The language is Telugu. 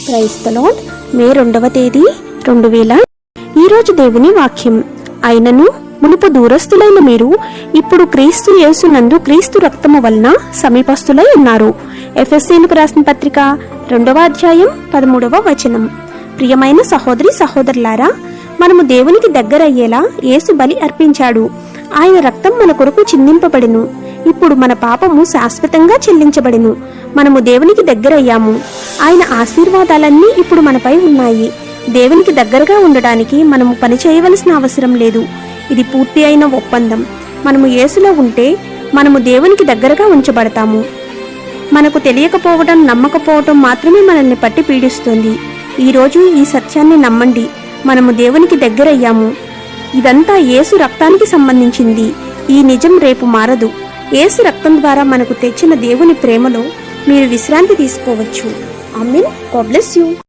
Praise the lord. మే 2వ తేదీ 2000. ఈరోజు దేవుని వాక్యం. అయినను మునుపు దూరస్తులైన మీరు ఇప్పుడు క్రీస్తు యేసునందు క్రీస్తు రక్తము వలన సమీపస్తులై ఉన్నారు. ఎఫెసీయులకు రాసిన పత్రిక 2వ అధ్యాయం 13వ వచనం. ప్రియమైన సహోదరి సహోదరులారా, మనము దేవునికి దగ్గరయ్యేలా యేసు బలి అర్పించాడు. ఆయన రక్తం మన కొరకు చిందింపబడెను. ఇప్పుడు మన పాపము శాశ్వతంగా చెల్లించబడెను. మనము దేవునికి దగ్గరయ్యాము. ఆయన ఆశీర్వాదాలన్నీ ఇప్పుడు మనపై ఉన్నాయి. దేవునికి దగ్గరగా ఉండడానికి మనము పని చేయవలసిన అవసరం లేదు. ఇది పూర్తి అయిన ఒప్పందం. మనము యేసులో ఉంటే మనము దేవునికి దగ్గరగా ఉంచబడతాము. మనకు తెలియకపోవడం, నమ్మకపోవటం మాత్రమే మనల్ని పట్టి పీడిస్తుంది. ఈరోజు ఈ సత్యాన్ని నమ్మండి. మనము దేవునికి దగ్గరయ్యాము. ఇదంతా యేసు రక్తానికి సంబంధించింది. ఈ నిజం రేపు మారదు. యేసు రక్తం ద్వారా మనకు తెచ్చిన దేవుని ప్రేమలో మీరు విశ్రాంతి తీసుకోవచ్చు. ఆమేన్. God bless you.